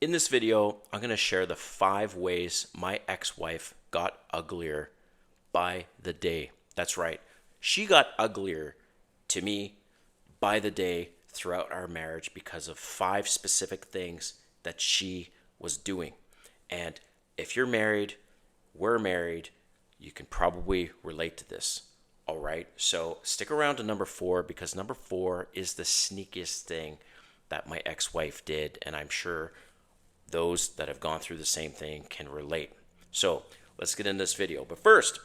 In this video, I'm going to share the 5 ways my ex-wife got uglier by the day. That's right. She got uglier to me by the day throughout our marriage because of 5 specific things that she was doing. And if you're married, we're married, you can probably relate to this. All right. So stick around to number 4 because number 4 is the sneakiest thing that my ex-wife did. And I'm sure those that have gone through the same thing can relate. So let's get into this video. But first,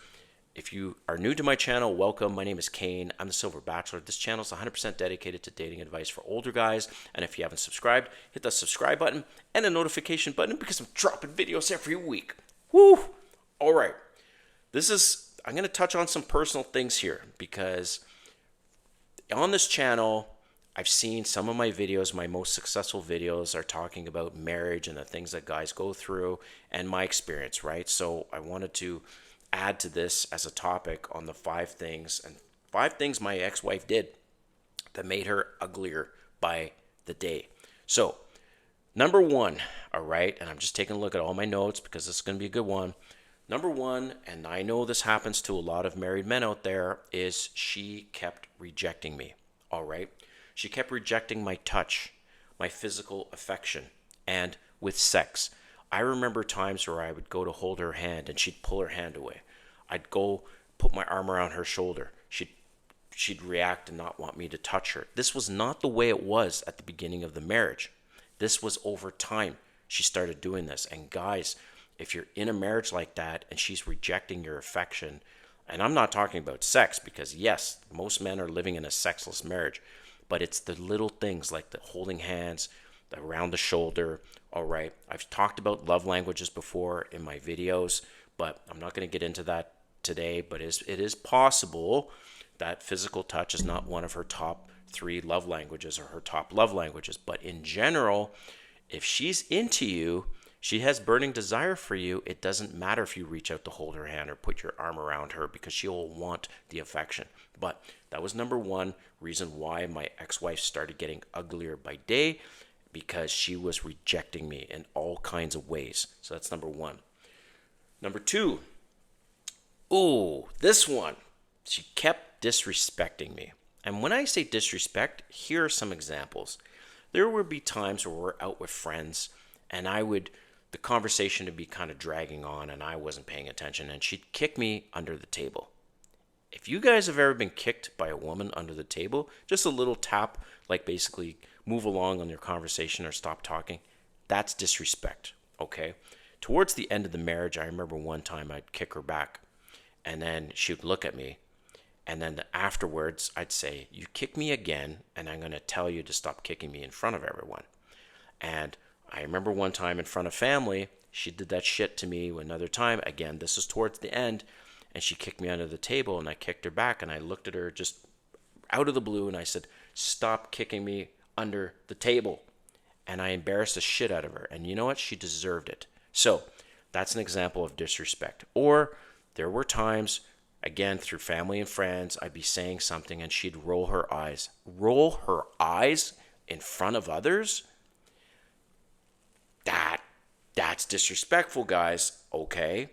if you are new to my channel, welcome. My name is Kane. I'm the Silver Bachelor. This channel is 100% dedicated to dating advice for older guys. And if you haven't subscribed, hit the subscribe button and the notification button because I'm dropping videos every week. Woo! All right. I'm going to touch on some personal things here because on this channel, I've seen some of my videos, my most successful videos are talking about marriage and the things that guys go through and my experience, right? So I wanted to add to this as a topic on the 5 things my ex-wife did that made her uglier by the day. So number 1, all right, and I'm just taking a look at all my notes because this is going to be a good one. Number 1, and I know this happens to a lot of married men out there, is she kept rejecting me, all right? She kept rejecting my touch, my physical affection, and with sex. I remember times where I would go to hold her hand and she'd pull her hand away. I'd go put my arm around her shoulder. She'd react and not want me to touch her. This was not the way it was at the beginning of the marriage. This was over time she started doing this. And guys, if you're in a marriage like that and she's rejecting your affection, and I'm not talking about sex because yes, most men are living in a sexless marriage, but it's the little things like the holding hands, the around the shoulder. All right. I've talked about love languages before in my videos, but I'm not going to get into that today. But it is possible that physical touch is not one of her top 3 love languages or her top love languages. But in general, if she's into you, she has burning desire for you, it doesn't matter if you reach out to hold her hand or put your arm around her because she'll want the affection. But that was number 1 reason why my ex-wife started getting uglier by day, because she was rejecting me in all kinds of ways. So that's number 1. Number 2, this one, she kept disrespecting me. And when I say disrespect, here are some examples. There would be times where we're out with friends and the conversation would be kind of dragging on and I wasn't paying attention and she'd kick me under the table. If you guys have ever been kicked by a woman under the table, just a little tap, like basically move along on your conversation or stop talking, that's disrespect, okay? Towards the end of the marriage, I remember one time I'd kick her back and then she would look at me and then afterwards I'd say, you kick me again and I'm going to tell you to stop kicking me in front of everyone. And I remember one time in front of family, she did that shit to me. Another time, again, this is towards the end, and she kicked me under the table, and I kicked her back, and I looked at her just out of the blue, and I said, stop kicking me under the table. And I embarrassed the shit out of her, and you know what? She deserved it. So that's an example of disrespect. Or there were times, again, through family and friends, I'd be saying something, and she'd roll her eyes. Roll her eyes in front of others? That's disrespectful, guys, okay?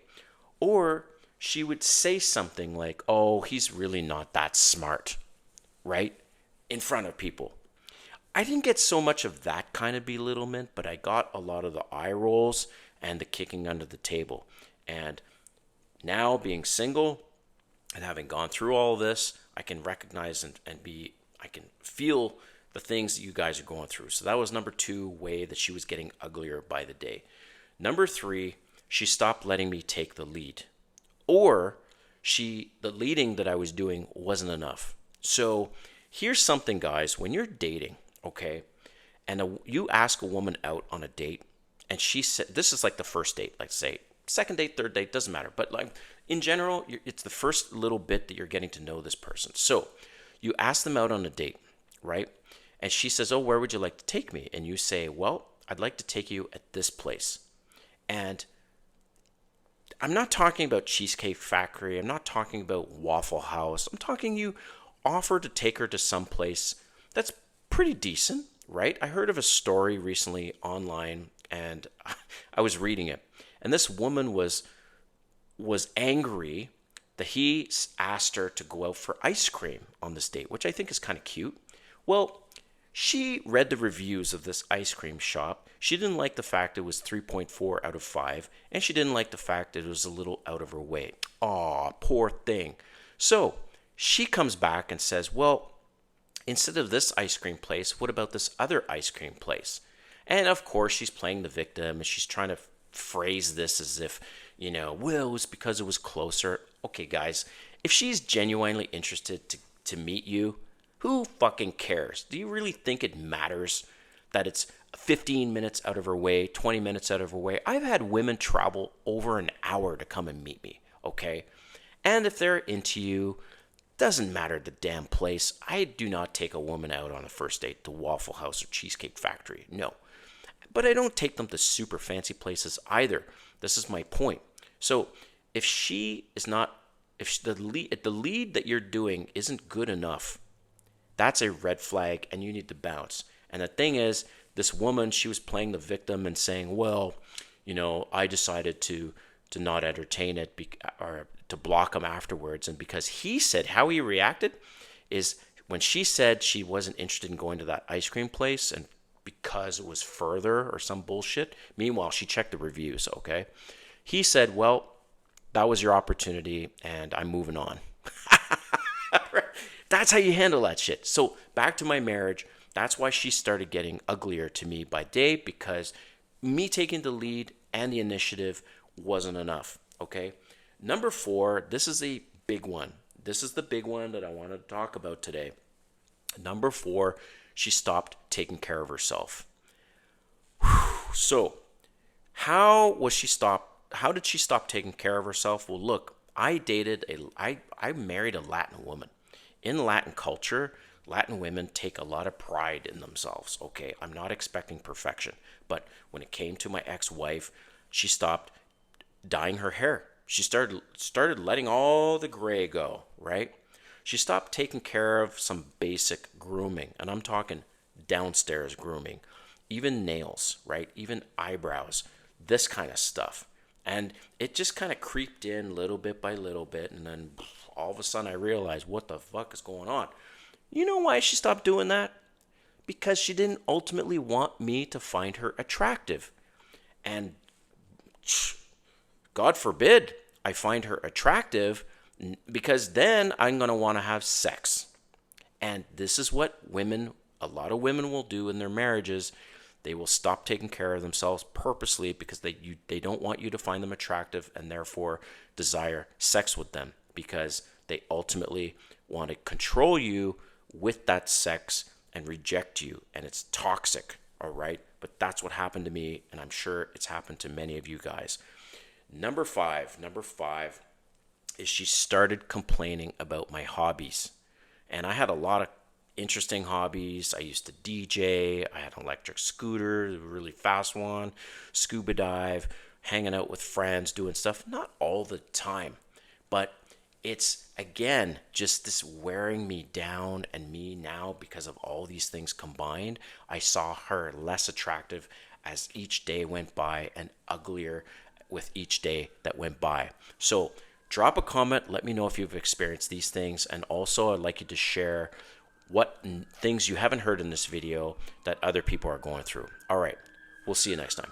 Or she would say something like, oh, he's really not that smart, right? In front of people. I didn't get so much of that kind of belittlement, but I got a lot of the eye rolls and the kicking under the table. And now being single and having gone through all this, I can recognize I can feel the things that you guys are going through. So that was number 2 way that she was getting uglier by the day. Number 3, she stopped letting me take the lead. Or the leading that I was doing wasn't enough. So here's something, guys, when you're dating, okay, and you ask a woman out on a date, and she said, this is like the first date, let's say, second date, third date, doesn't matter. But like in general, it's the first little bit that you're getting to know this person. So you ask them out on a date, right? And she says, oh, where would you like to take me? And you say, well, I'd like to take you at this place. And I'm not talking about Cheesecake Factory. I'm not talking about Waffle House. I'm talking you offer to take her to some place that's pretty decent. right? I heard of a story recently online, and I was reading it, and this woman was angry that he asked her to go out for ice cream on this date, which I think is kind of cute. Well, she read the reviews of this ice cream shop. She didn't like the fact it was 3.4 out of 5, and she didn't like the fact that it was a little out of her way. Aw, poor thing. So she comes back and says, well, instead of this ice cream place, what about this other ice cream place? And of course, she's playing the victim and she's trying to phrase this as if, well, it was because it was closer. Okay, guys, if she's genuinely interested to meet you, who fucking cares? Do you really think it matters that it's 15 minutes out of her way, 20 minutes out of her way? I've had women travel over an hour to come and meet me, okay? And if they're into you, doesn't matter the damn place. I do not take a woman out on a first date to Waffle House or Cheesecake Factory. No. But I don't take them to super fancy places either. This is my point. So if she is not, if the lead that you're doing isn't good enough, that's a red flag and you need to bounce. And the thing is, this woman, she was playing the victim and saying, well, I decided to not entertain it or to block him afterwards. And because he said, how he reacted is when she said she wasn't interested in going to that ice cream place and because it was further or some bullshit. Meanwhile, she checked the reviews, okay? He said, well, that was your opportunity and I'm moving on. That's how you handle that shit. So back to my marriage. That's why she started getting uglier to me by day, because me taking the lead and the initiative wasn't enough. Okay. Number 4, this is a big one. This is the big one that I wanted to talk about today. Number 4, she stopped taking care of herself. So how did she stop taking care of herself? Well, look, I married a Latin woman. In Latin culture, Latin women take a lot of pride in themselves. Okay, I'm not expecting perfection, but when it came to my ex-wife, she stopped dyeing her hair. She started letting all the gray go, right? She stopped taking care of some basic grooming, and I'm talking downstairs grooming, even nails, right? Even eyebrows, this kind of stuff. And it just kind of creeped in little bit by little bit, and then all of a sudden I realized, what the fuck is going on? You know why she stopped doing that? Because she didn't ultimately want me to find her attractive. And God forbid I find her attractive, because then I'm going to want to have sex. And this is what a lot of women will do in their marriages. They will stop taking care of themselves purposely because they don't want you to find them attractive and therefore desire sex with them, because they ultimately want to control you with that sex and reject you. And it's toxic, all right? But that's what happened to me, and I'm sure it's happened to many of you guys. Number five is she started complaining about my hobbies. And I had a lot of interesting hobbies. I used to DJ. I had an electric scooter, a really fast one, scuba dive, hanging out with friends, doing stuff. Not all the time, but it's, again, just this wearing me down, and me now, because of all these things combined, I saw her less attractive as each day went by and uglier with each day that went by. So drop a comment. Let me know if you've experienced these things. And also, I'd like you to share what things you haven't heard in this video that other people are going through. All right. We'll see you next time.